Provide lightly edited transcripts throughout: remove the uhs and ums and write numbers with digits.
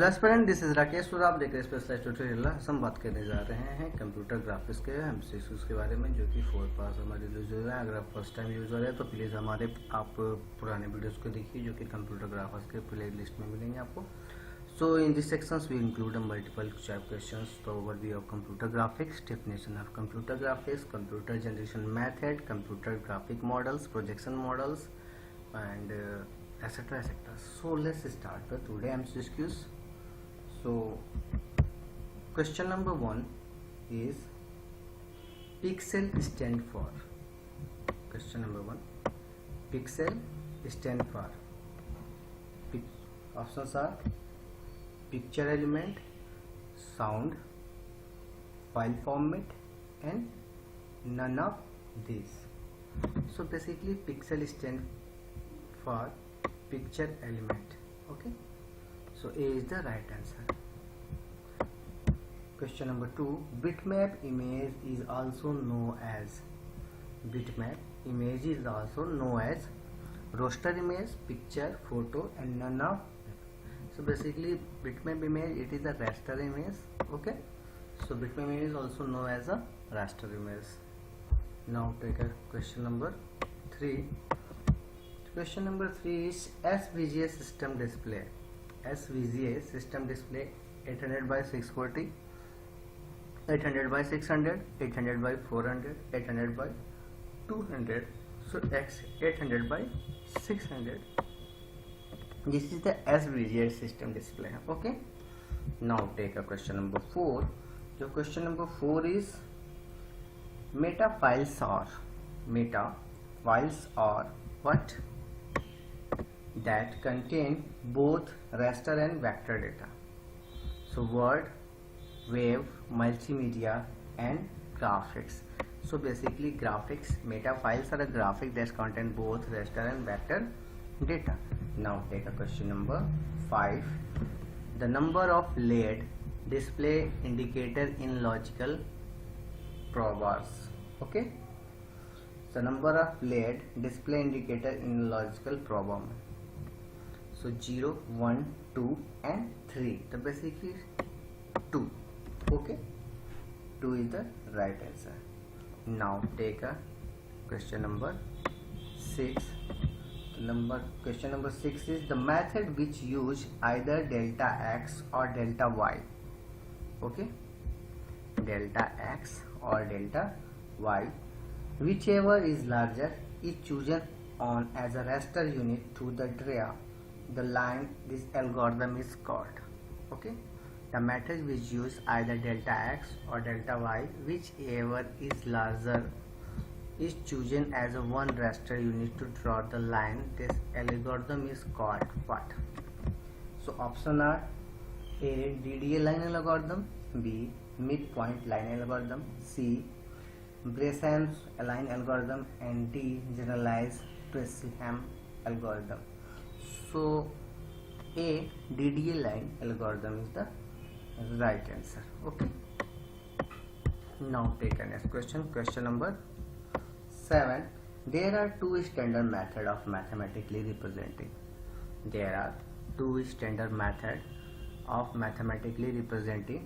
Hello student, this is Rakesh और आप देख रहे हैं स्पेशलाइज्ड ट्यूटोरियल। हम बात करने जा रहे हैं कंप्यूटर ग्राफिक्स के एमसीक्यूज के बारे में, जो कि 4 पास हमारे यूज हो रहा है। अगर आप फर्स्ट टाइम यूजर है तो प्लीज़ हमारे आप पुराने वीडियोस को देखिए, जो कि कंप्यूटर ग्राफिक्स के प्ले लिस्ट में मिलेंगे आपको। So in this sections we include multiple type questions, the overview of computer graphics, definition of computer graphics, computer generation method, computer graphic models, projection models and etc. So let's start the today MCQs. So question number 1 is pixel stand for. Question number 1, pixel stand for. Options are picture element, sound, file format and none of these. So basically pixel stand for picture element. Okay, so A is the right answer. Question number 2, bitmap image is also known as raster image, picture, photo and none of. So basically bitmap image, it is a raster image. Okay, so bitmap image is also known as a raster image. Now take a question number 3. Question number 3 is SVGA system display. SVGA system display 800 by 640, 800 by 600, 800 by 400, 800 by 200. So X 800 by 600. This is the SVGA system display. Okay. Now take a question number 4. The question number 4 is Metafiles are what? That contain both raster and vector data. So word, wave, multimedia and graphics. So basically graphics, metafiles are a graphic that contain both raster and vector data. Now take a question number 5. The number of LED display indicator in logical probers. Okay, the number of LED display indicator in logical problem. So 0, 1, 2 and 3. So basically 2. Okay, 2 is the right answer. Now take a question number 6. Question number 6 is the method which use either delta x or delta y. Okay, delta x or delta y, whichever is larger, is chosen on as a raster unit to the draw the line. This algorithm is called. Okay, the method which use either delta x or delta y, whichever is larger, is chosen as a one raster unit to draw the line. This algorithm is called what? So option are A, DDA line algorithm, B, midpoint line algorithm, C, Bresham's line algorithm and D, generalized Bresham's algorithm. So A, DDA line algorithm is the right answer. Okay, now take a next question. Question number 7. There are two standard methods of mathematically representing. There are two standard methods of mathematically representing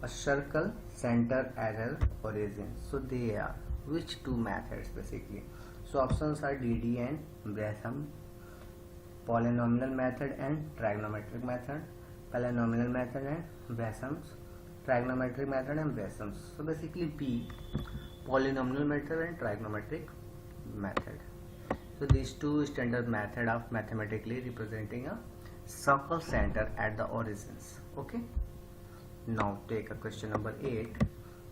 a circle center as an origin. So they are which two methods basically? So options are DD and Bresham, polynomial method and trigonometric method, polynomial method and Bresham's, trigonometric method and Bresham's. So basically P, polynomial method and trigonometric method. So these two standard method of mathematically representing a circle center at the origins. Okay, now take a question number 8.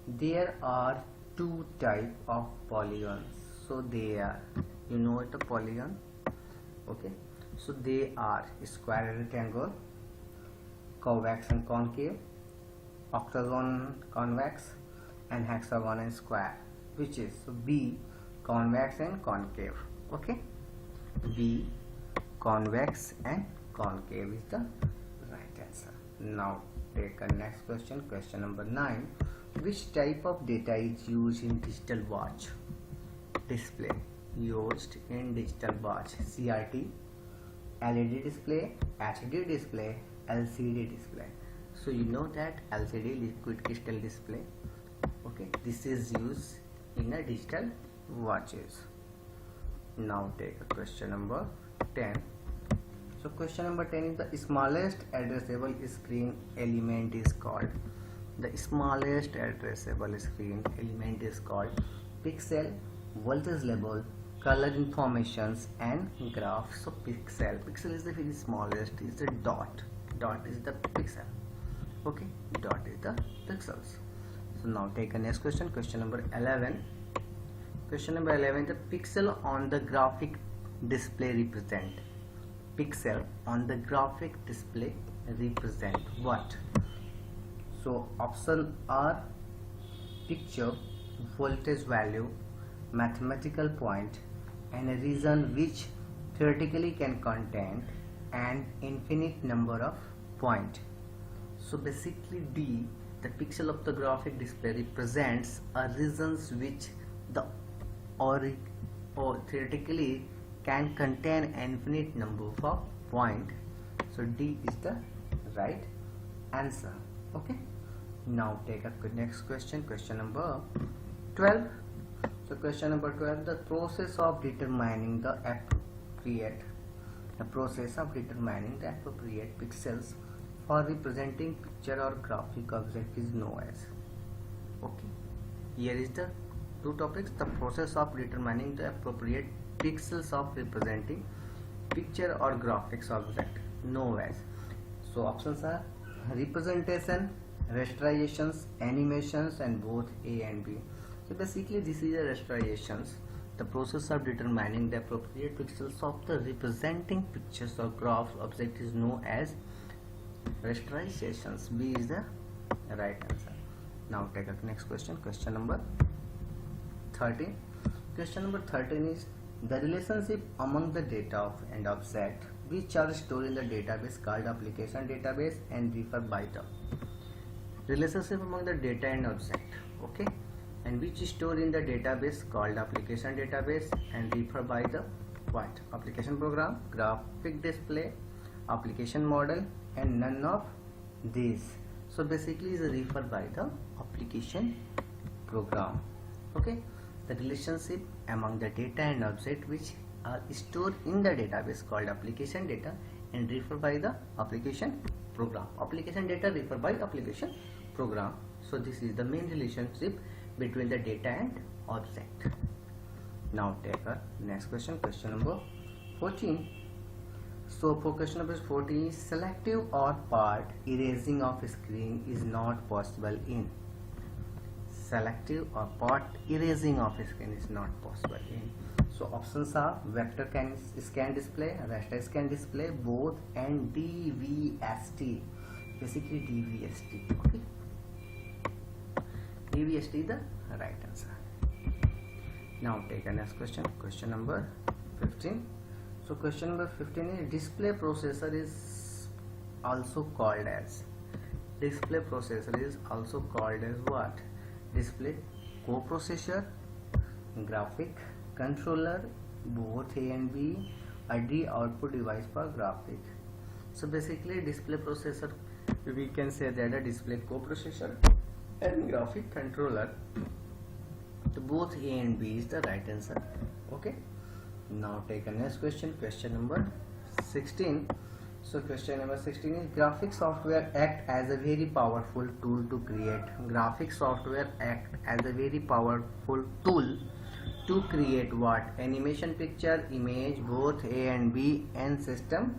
There are two type of polygons. So they are, you know it, a polygon. Okay, so they are square and rectangle, convex and concave, octagon convex and hexagon and square, which is so B, convex and concave. Okay, B, convex and concave is the right answer. Now take a next question. Question number 9. Which type of data is used in digital watch display? Used in digital watch, CRT, LED display, HD display, LCD display. So you know that LCD, liquid crystal display, okay, this is used in a digital watches. Now take a question number 10. So question number 10 is the smallest addressable screen element is called. The smallest addressable screen element is called pixel, voltage level, color informations and graph. So pixel is the very smallest, is the dot is the pixel, okay, dot is the pixels. So now take a next question, question number 11. Question number 11, the pixel on the graphic display represent. Pixel on the graphic display represent what? So option are picture, voltage value, mathematical point, and a region which theoretically can contain an infinite number of points. So basically D, the pixel of the graphic display represents a regions which the or theoretically can contain an infinite number of points. So D is the right answer. Okay. Now take a next question, question number 12. So question number 12, the process of determining the appropriate pixels for representing picture or graphic object is known as. Okay, here is the two topics. The process of determining the appropriate pixels of representing picture or graphics object known as. So options are representation, rasterizations, animations, and both A and B. So basically this is a rasterizations, the process of determining the appropriate pixels of the representing pictures or graphs object is known as rasterizations. B is the right answer. Now take a next question, question number 13. Question number 13 is the relationship among the data and object which are stored in the database called application database and referred by the relationship among the data and object, okay, and which is stored in the database called application database and referred by the what? Application program, graphic display, application model, and none of these. So basically is referred by the application program. Okay, the relationship among the data and object which are stored in the database called application data and referred by the application program. Application data referred by application program. So this is the main relationship between the data and object. Now take a next question, question number 14. So for question number 14, selective or part erasing of screen is not possible in. Selective or part erasing of screen is not possible in. So options are vector scan display, raster scan display, both, and DVST. Basically DVST. Okay. DVST is the right answer. Now take a next question, question number 15. So question number 15 is display processor is also called as. Display processor is also called as what? Display coprocessor, graphic controller, both A and B, ID output device for graphic. So basically display processor, we can say that a display coprocessor and graphic controller, so both A and B is the right answer. Okay. Now take a next question, question number 16. So question number 16 is graphic software act as a very powerful tool to create. Graphic software act as a very powerful tool to create what? Animation, picture, image, both A and B, and system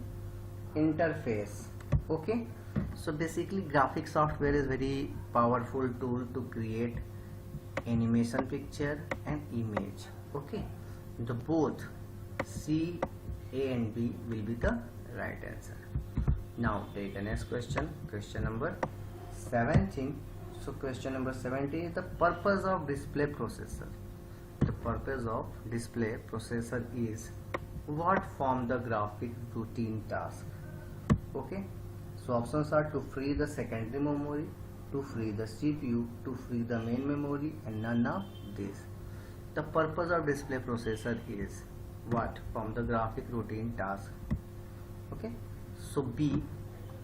interface. Okay. So basically graphic software is very powerful tool to create animation, picture, and image. Okay. The both C, A and B will be the right answer. Now take the next question, question number 17. So question number 17 is the purpose of display processor. The purpose of display processor is what form the graphic routine task. Okay. So options are to free the secondary memory, to free the CPU, to free the main memory, and none of these. The purpose of display processor is what? From the graphic routine task. Okay. So B,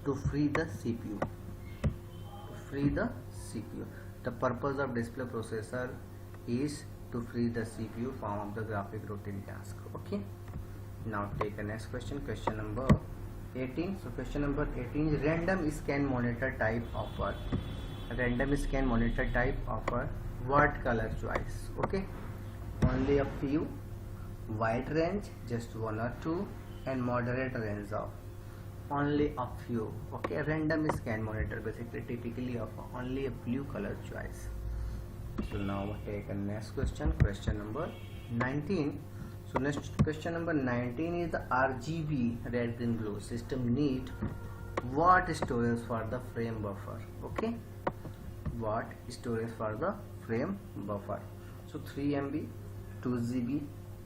to free the CPU. The purpose of display processor is to free the CPU from the graphic routine task. Okay, now take the next question, question number 18. So question number 18 is random scan monitor type offer. Random scan monitor type offer word color choice. Okay, only a few, wide range just 1 or 2, and moderate range of only a few. Okay, random scan monitor basically typically of only a blue color choice. So now take a next question, question number 19. So next question number 19 is the RGB red green blue system need what storage for the frame buffer. Okay, what storage for the frame buffer? So 3 MB, 2 GB,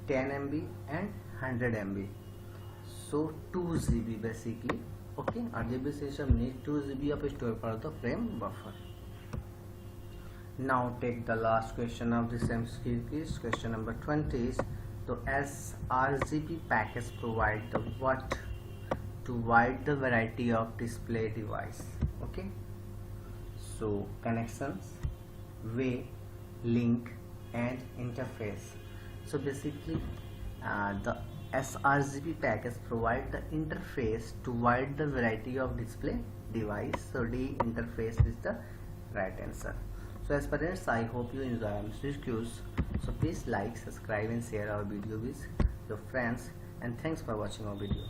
10 MB and 100 MB. So 2 GB basically. Okay, RGB system needs 2 GB of storage for the frame buffer. Now take the last question of the same series, question number 20 is, so as RGB package provide the what to wide the variety of display device. Okay, so connections, way, link and interface. So basically the sRGB package provide the interface to wide the variety of display device. So D interface is the right answer. So as parents, I hope you enjoy this quiz. So please like, subscribe and share our video with your friends, and thanks for watching our video.